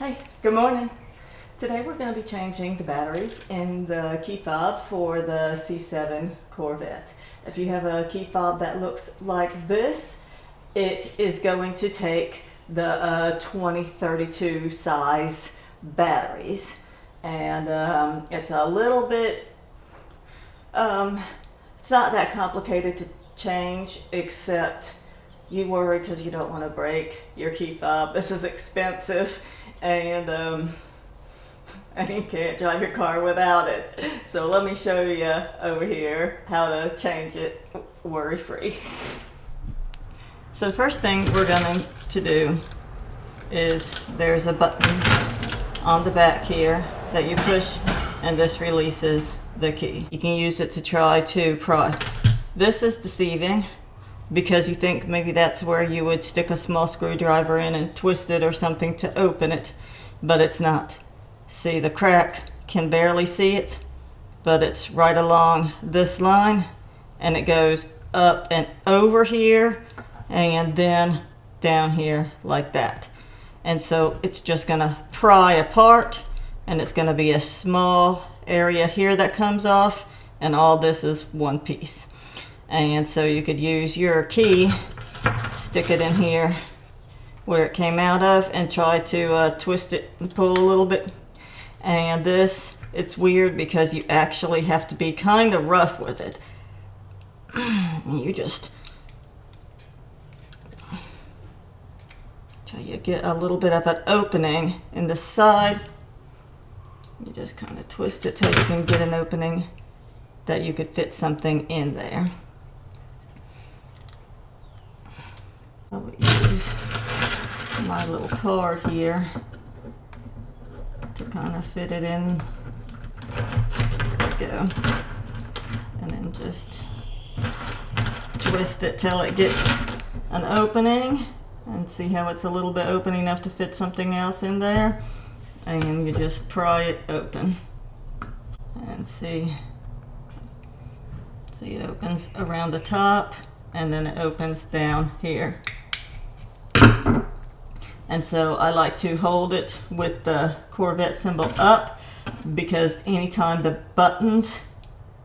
Hey, good morning. Today we're going to be changing the batteries in the key fob for the C7 Corvette. If you have a key fob that looks like this, it is going to take the 2032 size batteries. And it's a little bit, it's not that complicated to change, except you worry because you don't want to break your key fob. This is expensive, and you can't drive your car without it. So let me show you over here how to change it worry-free. So the first thing we're going to do is there's a button on the back here that you push, and this releases the key. You can use it to try to pry. This is deceiving because you think maybe that's where you would stick a small screwdriver in and twist it or something to open it, but it's not. See, the crack, can barely see it, but it's right along this line, and it goes up and over here and then down here like that. And so it's just gonna pry apart, and it's gonna be a small area here that comes off, and all this is one piece. And so you could use your key, stick it in here where it came out of, and try to twist it and pull a little bit. And this, it's weird because you actually have to be kind of rough with it. You just, till you get a little bit of an opening in the side, you just kind of twist it till you can get an opening that you could fit something in there. I will use my little card here to kind of fit it in. There we go. And then just twist it till it gets an opening, and see how it's a little bit open enough to fit something else in there, and you just pry it open and see it opens around the top, and then it opens down here. And so I like to hold it with the Corvette symbol up, because anytime the buttons,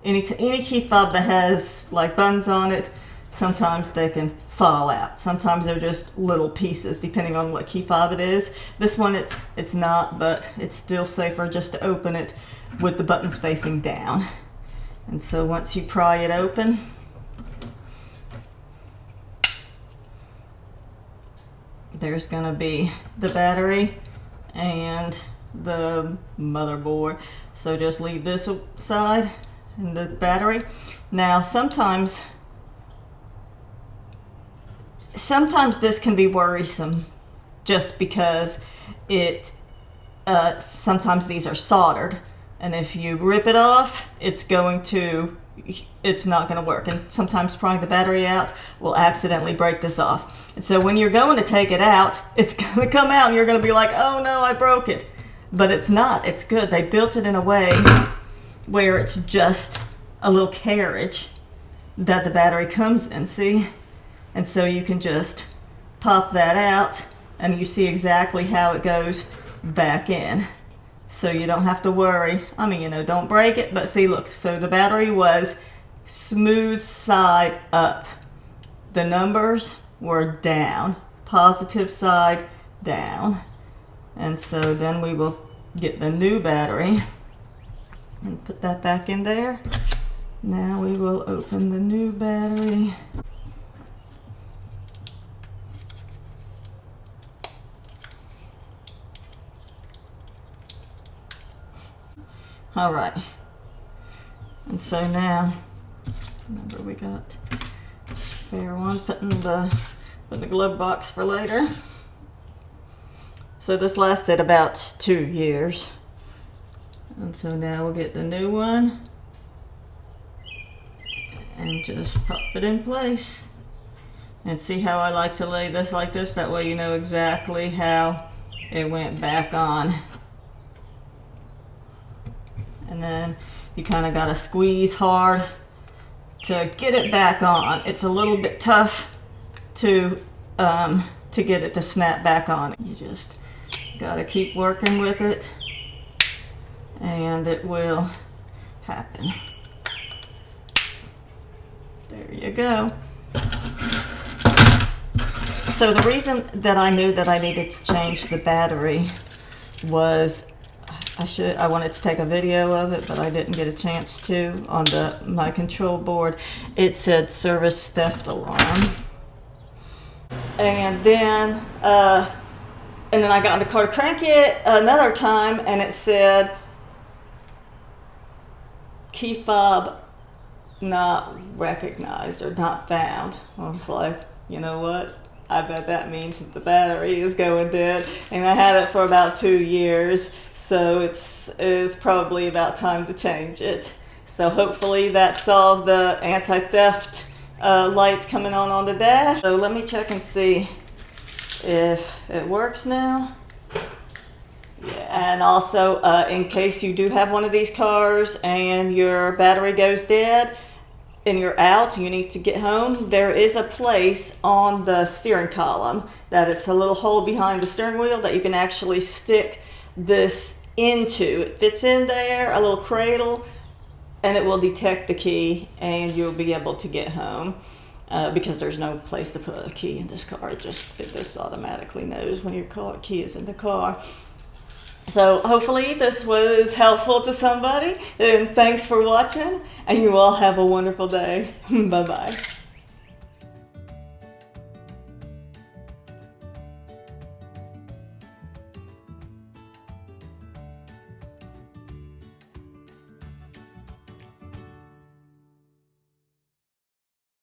any key fob that has like buttons on it, sometimes they can fall out. Sometimes they're just little pieces depending on what key fob it is. This one it's not, but it's still safer just to open it with the buttons facing down. And so once you pry it open, there's going to be the battery and the motherboard. So just leave this aside and the battery. Now sometimes this can be worrisome just because it sometimes these are soldered, and if you rip it off, it's not going to work. And sometimes prying the battery out will accidentally break this off. And so when you're going to take it out, it's going to come out and you're going to be like, oh no, I broke it. But it's not. It's good. They built it in a way where it's just a little carriage that the battery comes in, see? And so you can just pop that out, and you see exactly how it goes back in. So you don't have to worry. I mean, don't break it, but see, look, so the battery was smooth side up. The numbers were down, positive side down. And so then we will get the new battery and put that back in there. Now we will open the new battery. All right, and so now, remember we got spare one, put in the glove box for later. So this lasted about 2 years, and so now we'll get the new one and just pop it in place. And see how I like to lay this like this, that way you know exactly how it went back on. And then you kind of got to squeeze hard to get it back on. It's a little bit tough to get it to snap back on. You just Gotta keep working with it, and it will happen. There you go. So the reason that I knew that I needed to change the battery was I wanted to take a video of it, but I didn't get a chance to. On my control board, it said service theft alarm. And then I got in the car to crank it another time, and it said key fob not recognized or not found. I was like, you know what? I bet that means that the battery is going dead. And I had it for about 2 years, so it's probably about time to change it. So hopefully that solved the anti-theft light coming on the dash. So let me check and see if it works now. Yeah. And also, in case you do have one of these cars and your battery goes dead, and you're out, you need to get home, there is a place on the steering column that it's a little hole behind the steering wheel that you can actually stick this into. It fits in there, a little cradle, and it will detect the key, and you'll be able to get home. Because there's no place to put a key in this car. It just automatically knows when your key is in the car. So hopefully this was helpful to somebody, and thanks for watching, and you all have a wonderful day. Bye-bye.